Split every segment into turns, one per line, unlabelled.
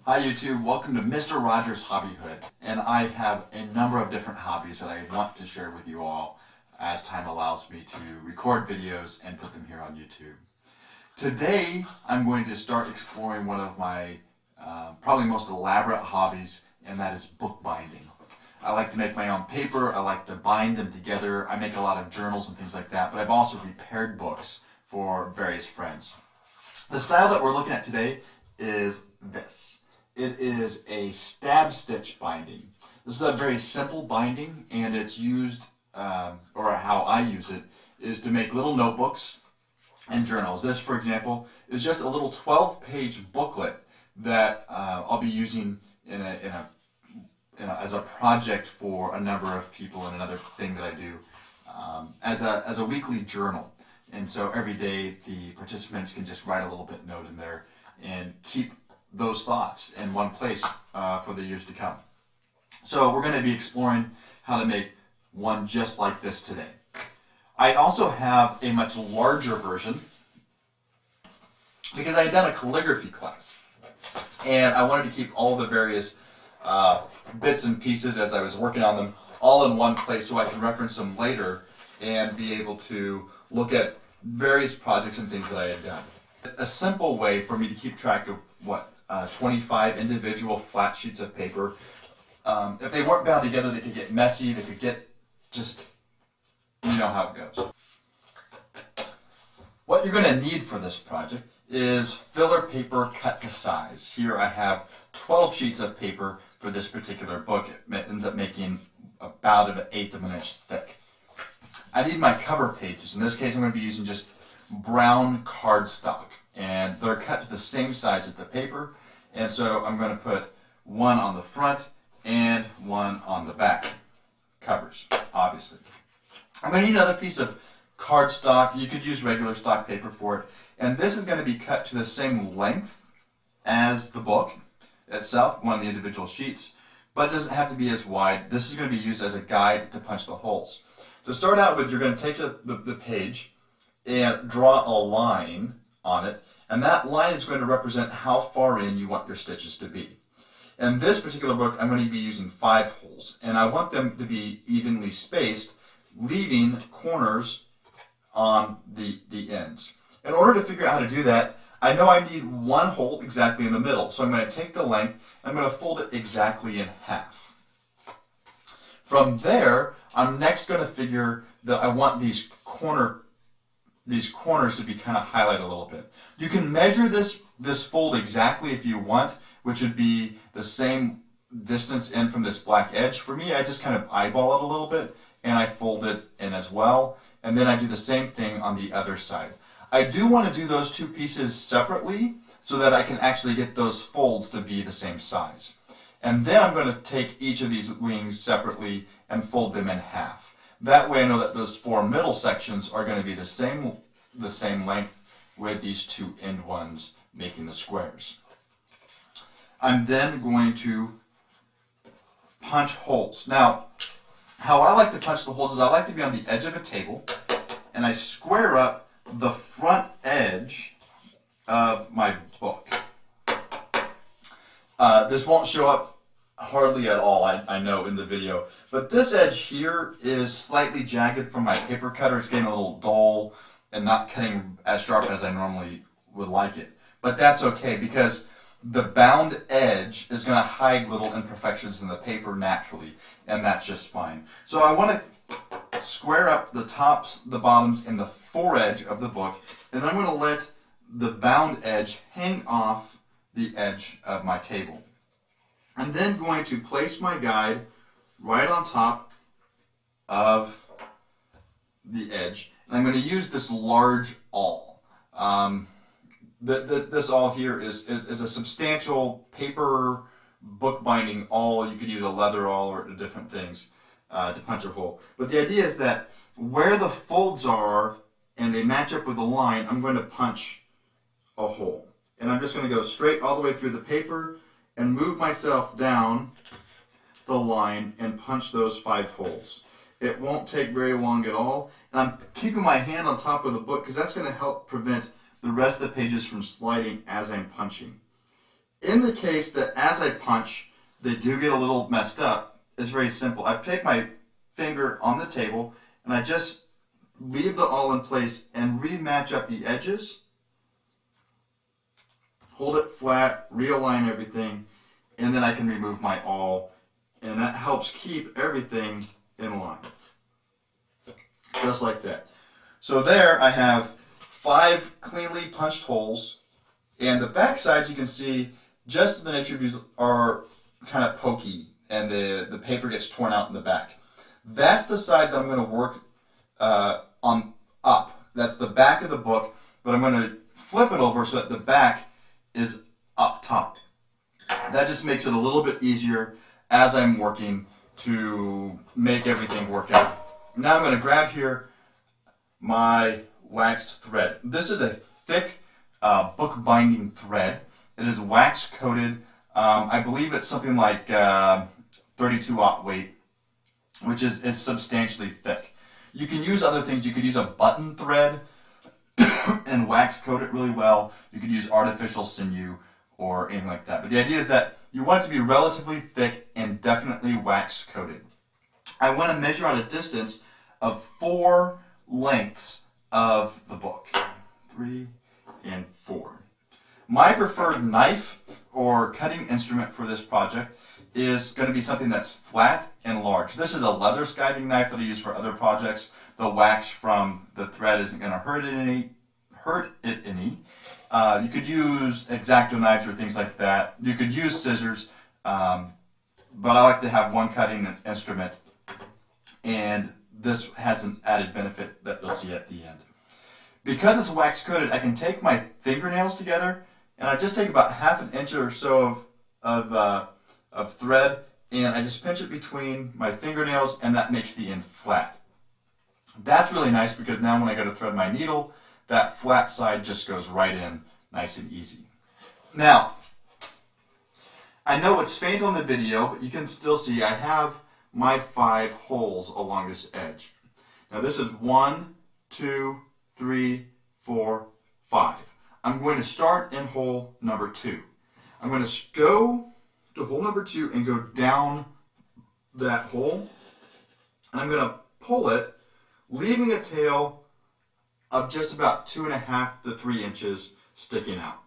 Hi YouTube, welcome to Mr. Rogers Hobbyhood, and I have a number of different hobbies that I want to share with you all as time allows me to record videos and put them here on YouTube. Today I'm going to start exploring one of my probably most elaborate hobbies, and that is bookbinding. I like to make my own paper, I like to bind them together, I make a lot of journals and things like that, but I've also prepared books for various friends. The style that we're looking at today is this. It is a stab stitch binding. This is a very simple binding, and it's used, or how I use it, is to make little notebooks and journals. This, for example, is just a little 12-page booklet that I'll be using as a project for a number of people, and another thing that I do as a weekly journal. And so every day the participants can just write a little bit note in there and keep those thoughts in one place for the years to come. So we're going to be exploring how to make one just like this today. I also have a much larger version because I had done a calligraphy class and I wanted to keep all the various bits and pieces as I was working on them all in one place so I can reference them later and be able to look at various projects and things that I had done. A simple way for me to keep track of 25 individual flat sheets of paper. If they weren't bound together, they could get messy, they could get just, you know how it goes. What you're going to need for this project is filler paper cut to size. Here I have 12 sheets of paper for this particular book. It ends up making about 1/8 of an inch thick. I need my cover pages. In this case, I'm going to be using just brown cardstock, and they're cut to the same size as the paper, and so I'm going to put one on the front and one on the back covers, obviously. I'm going to need another piece of cardstock. You could use regular stock paper for it, and this is going to be cut to the same length as the book itself, one of the individual sheets, but it doesn't have to be as wide. This is going to be used as a guide to punch the holes. To start out with, you're going to take the page and draw a line on it, and that line is going to represent how far in you want your stitches to be. In this particular book, I'm going to be using 5 holes, and I want them to be evenly spaced, leaving corners on the ends. In order to figure out how to do that, I know I need one hole exactly in the middle, so I'm going to take the length, and I'm going to fold it exactly in half. From there, I'm next going to figure that I want these corners to be kind of highlighted a little bit. You can measure this fold exactly if you want, which would be the same distance in from this black edge. For me, I just kind of eyeball it a little bit and I fold it in as well, and then I do the same thing on the other side. I do want to do those two pieces separately so that I can actually get those folds to be the same size. And then I'm going to take each of these wings separately and fold them in half. That way I know that those 4 middle sections are going to be the same length, with these 2 end ones making the squares. I'm then going to punch holes. Now, how I like to punch the holes is I like to be on the edge of a table, and I square up the front edge of my book. This won't show up hardly at all, I know, in the video, but this edge here is slightly jagged from my paper cutter. It's getting a little dull and not cutting as sharp as I normally would like it. But that's okay, because the bound edge is going to hide little imperfections in the paper naturally, and that's just fine. So I want to square up the tops, the bottoms, and the foredge of the book, and I'm going to let the bound edge hang off the edge of my table. I'm then going to place my guide right on top of the edge, and I'm going to use this large awl. This awl here is a substantial paper bookbinding awl. You could use a leather awl or different things to punch a hole. But the idea is that where the folds are and they match up with the line, I'm going to punch a hole. And I'm just going to go straight all the way through the paper and move myself down the line and punch those 5 holes. It won't take very long at all. And I'm keeping my hand on top of the book because that's going to help prevent the rest of the pages from sliding as I'm punching. In the case that as I punch, they do get a little messed up, it's very simple. I take my finger on the table and I just leave the awl in place and rematch up the edges. Hold it flat, realign everything, and then I can remove my awl, and that helps keep everything in line. Just like that. So there I have 5 cleanly punched holes, and the back sides you can see just the nature of these are kind of pokey, and the paper gets torn out in the back. That's the side that I'm going to work on up. That's the back of the book, but I'm going to flip it over so that the back is up top. That just makes it a little bit easier as I'm working to make everything work out. Now I'm going to grab here my waxed thread. This is a thick book binding thread. It is wax coated. I believe it's something like 32/0 weight, which is substantially thick. You can use other things. You could use a button thread and wax coat it really well. You could use artificial sinew or anything like that. But the idea is that you want it to be relatively thick and definitely wax coated. I want to measure out a distance of 4 lengths of the book. 3 and 4. My preferred knife or cutting instrument for this project is going to be something that's flat and large. This is a leather skiving knife that I use for other projects. The wax from the thread isn't going to hurt it any. You could use X-Acto knives or things like that. You could use scissors, but I like to have one cutting instrument, and this has an added benefit that you'll see at the end. Because it's wax coated, I can take my fingernails together, and I just take about 1/2 inch or so of thread, and I just pinch it between my fingernails, and that makes the end flat. That's really nice because now when I go to thread my needle, that flat side just goes right in nice and easy. Now, I know it's faint on the video, but you can still see I have my 5 holes along this edge. Now this is 1, 2, 3, 4, 5. I'm going to start in hole number 2. I'm going to go to hole number 2 and go down that hole. And I'm going to pull it, leaving a tail of just about 2.5 to 3 inches sticking out.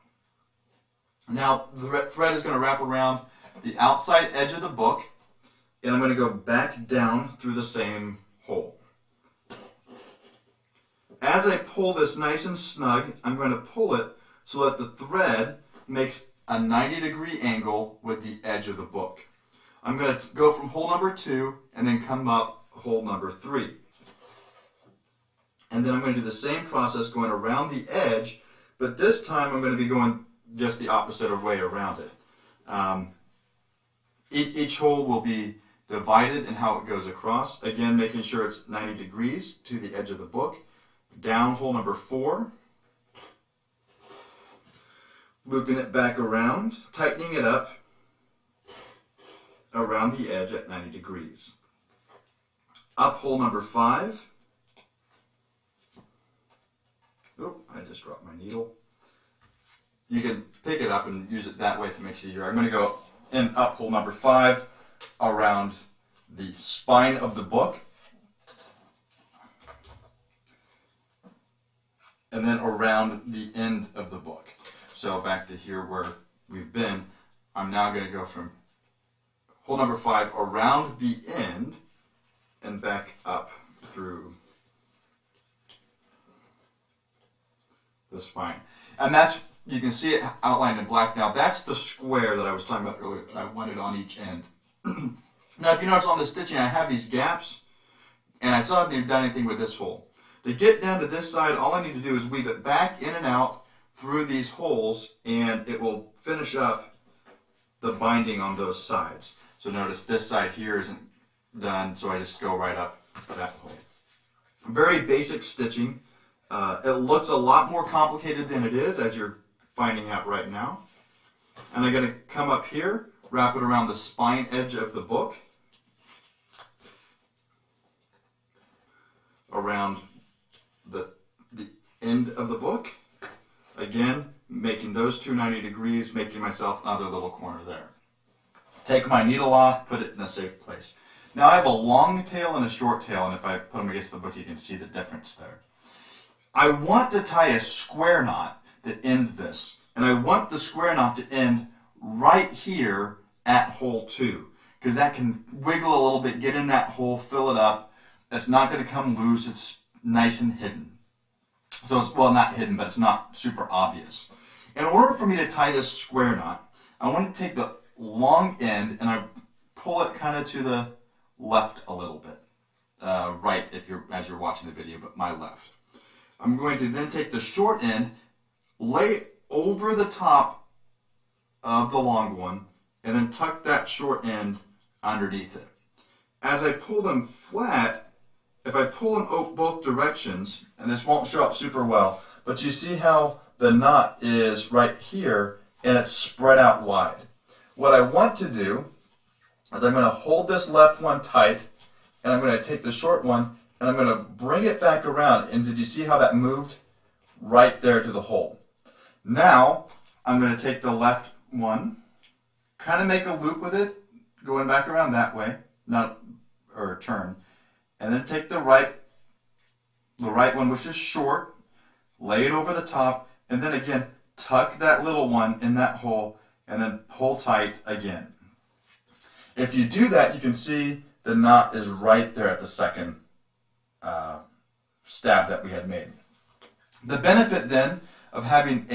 Now the thread is going to wrap around the outside edge of the book, and I'm going to go back down through the same hole. As I pull this nice and snug, I'm going to pull it so that the thread makes a 90-degree angle with the edge of the book. I'm going to go from hole number 2 and then come up hole number 3. And then I'm going to do the same process going around the edge, but this time I'm going to be going just the opposite way around it. Each hole will be divided in how it goes across. Again, making sure it's 90 degrees to the edge of the book. Down hole number 4. Looping it back around, tightening it up around the edge at 90 degrees. Up hole number 5. Oh, I just dropped my needle. You can pick it up and use it that way if it makes it easier. I'm going to go in up hole number 5 around the spine of the book, and then around the end of the book. So back to here where we've been, I'm now going to go from hole number 5 around the end and back up through the spine. And that's, you can see it outlined in black now. That's the square that I was talking about earlier that I wanted on each end. Now if you notice on the stitching, I have these gaps, and I still haven't even done anything with this hole. To get down to this side, all I need to do is weave it back in and out through these holes, and it will finish up the binding on those sides. So notice this side here isn't done, so I just go right up that hole. Very basic stitching. It looks a lot more complicated than it is, as you're finding out right now. And I'm going to come up here, wrap it around the spine edge of the book, around the end of the book. Again, making those two 90 degrees, making myself another little corner there. Take my needle off, put it in a safe place. Now I have a long tail and a short tail, and if I put them against the book, you can see the difference there. I want to tie a square knot to end this, and I want the square knot to end right here at hole 2, because that can wiggle a little bit, get in that hole, fill it up. It's not going to come loose. It's nice and hidden. So it's, well, not hidden, but it's not super obvious. In order for me to tie this square knot, I want to take the long end and I pull it kind of to the left a little bit. Right as you're watching the video, but my left. I'm going to then take the short end, lay over the top of the long one, and then tuck that short end underneath it. As I pull them flat, if I pull in both directions, and this won't show up super well, but you see how the knot is right here and it's spread out wide. What I want to do is I'm going to hold this left one tight, and I'm going to take the short one and I'm going to bring it back around. And did you see how that moved right there to the hole? Now I'm going to take the left one, kind of make a loop with it, going back around that way, or turn, and then take the right one, which is short, lay it over the top, and then again tuck that little one in that hole and then pull tight again. If you do that, you can see the knot is right there at the second stab that we had made. The benefit then of having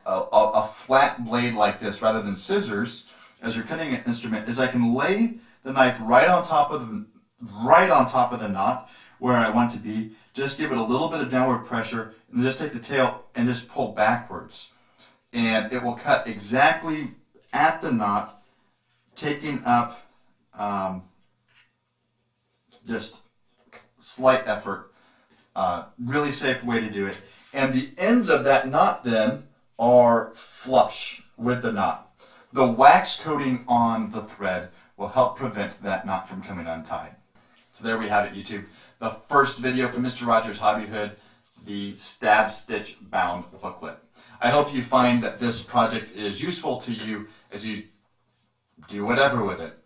a flat blade like this rather than scissors as you're cutting an instrument is I can lay the knife right on top of the knot where I want to be, just give it a little bit of downward pressure, and just take the tail and just pull backwards. And it will cut exactly at the knot, taking up just slight effort. Really safe way to do it. And the ends of that knot then are flush with the knot. The wax coating on the thread will help prevent that knot from coming untied. So there we have it, YouTube. The first video from Mr. Rogers' Hobby Hood, the Stab Stitch Bound booklet. I hope you find that this project is useful to you as you do whatever with it.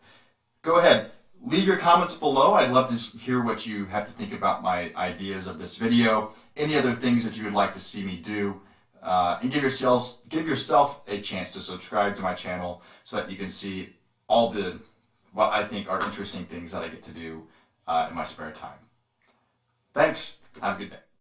Go ahead, leave your comments below. I'd love to hear what you have to think about my ideas of this video, any other things that you would like to see me do, and give yourself a chance to subscribe to my channel so that you can see all the what I think are interesting things that I get to do in my spare time. Thanks. Have a good day.